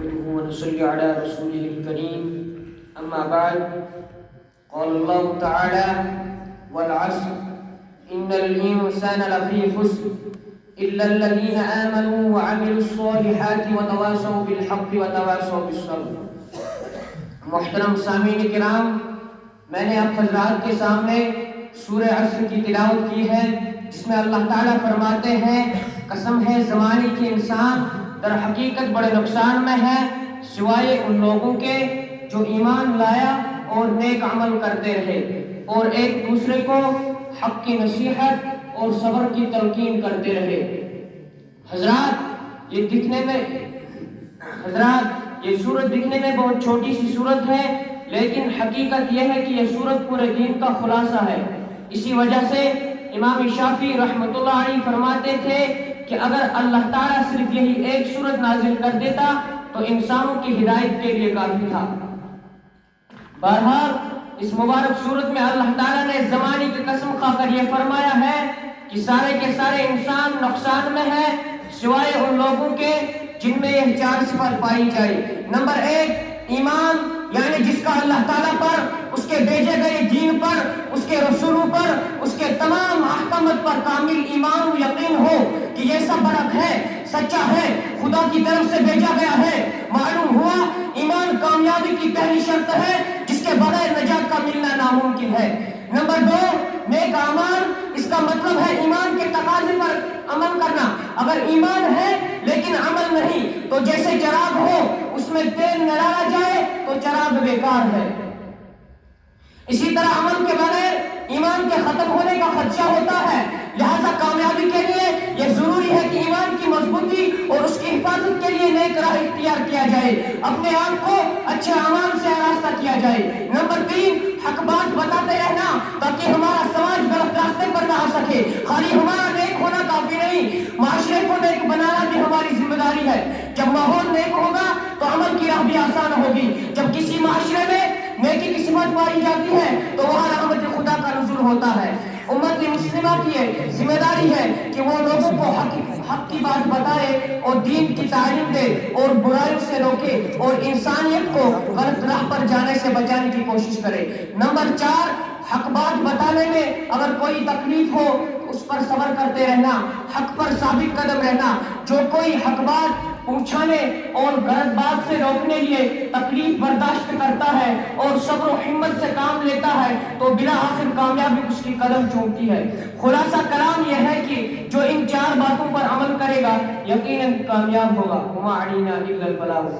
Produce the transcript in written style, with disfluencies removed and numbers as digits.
نحمده ونصلي على رسوله الكريم أما بعد قال الله تعالى والعصر إن الإنسان لفي خسر إلا الذين آمنوا وعملوا الصالحات وتواصوا بالحق وتواصوا بالصبر۔ محترم سامعین کرام، میں نے آپ حضرات کے سامنے سورہ عصر کی تلاوت کی ہے، جس میں اللہ تعالیٰ فرماتے ہیں قسم ہے زمانے کے انسان در حقیقت بڑے نقصان میں ہے سوائے ان لوگوں کے جو ایمان لایا اور نیک عمل کرتے رہے اور ایک دوسرے کو حق کی نصیحت اور صبر کی تلقین کرتے رہے۔ حضرات یہ سورت دکھنے میں بہت چھوٹی سی سورت ہے، لیکن حقیقت یہ ہے کہ یہ سورت پورے دین کا خلاصہ ہے۔ اسی وجہ سے امام شافعی رحمۃ اللہ علیہ فرماتے تھے کہ اگر اللہ تعالیٰ صرف یہی ایک سورت نازل کر دیتا تو انسانوں کی ہدایت کے لیے کافی تھا۔ بہرحال اس مبارک سورت میں اللہ تعالیٰ نے زمانے کی قسم کھا کر یہ فرمایا ہے کہ سارے کے سارے انسان نقصان میں ہے سوائے ان لوگوں کے جن میں یہ چار صفات پائی جائے۔ نمبر 1 ایمان، یعنی جس کا اللہ تعالیٰ پر، اس کے بھیجے گئے دین پر، اس کے رسولوں پر، اس کے تمام احکامات پر کامل ایمان و یقین ہو کہ یہ سب برحق ہے، سچا ہے، خدا کی طرف سے بھیجا گیا ہے۔ معلوم ہوا ایمان کامیابی کی پہلی شرط ہے جس کے بغیر نجات کا ملنا ناممکن ہے۔ نمبر 2 نیک اعمال، اس کا مطلب ہے ایمان کے تقاضے پر عمل کرنا۔ اگر ایمان ہے لیکن عمل نہیں تو جیسے چراغ ہو اس میں تیل نہ ڈالا جائے تو چراغ بیکار ہے۔ اسی طرح عمل کے بغیر ایمان کے ختم ہونے کا خدشہ ہوتا ہے، لہذا کامیابی کے لیے یہ ضروری ہے کہ ایمان کی مضبوطی اور اس کی حفاظت کے لیے نیک راہ اختیار کیا جائے، اپنے آپ کو اچھے اعمال سے آراستہ کیا جائے۔ نمبر 3 حق بات بتاتے رہنا تاکہ ہمارا سماج غلط راستے پر نہ آ سکے۔ خالی ہمارا نیک ہونا کافی نہیں، معاشرے کو نیک بنانا بھی ہماری ذمہ داری ہے۔ جب ماحول نیک ہوگا تو عمل کی راہ بھی آسان ہوگی۔ جب کسی معاشرے میں نیکی کی صفت پائی جاتی ہے تو وہاں رحمت خدا کا نزول ہوتا ہے۔ امت مسلمہ کی ذمہ داری ہے کہ وہ لوگوں کو حق کی بات بتائے اور دین کی تعلیم دے اور برائیوں سے روکے اور انسانیت کو غلط راہ پر جانے سے بچانے کی کوشش کرے۔ نمبر 4 حق بات بتانے میں اگر کوئی تکلیف ہو اس پر صبر کرتے رہنا، حق پر ثابت قدم رہنا۔ جو کوئی حق بات پوچھانے اور غلط بات سے روکنے لیے تکلیف برداشت کرتا ہے اور صبر و ہمت سے کام لیتا ہے تو بلا آخر کامیابی اس کی قدم چومتی ہے۔ خلاصہ کلام یہ ہے کہ جو ان 4 باتوں پر عمل کرے گا یقیناً کامیاب ہوگا۔ وما علینا الا البلاغ۔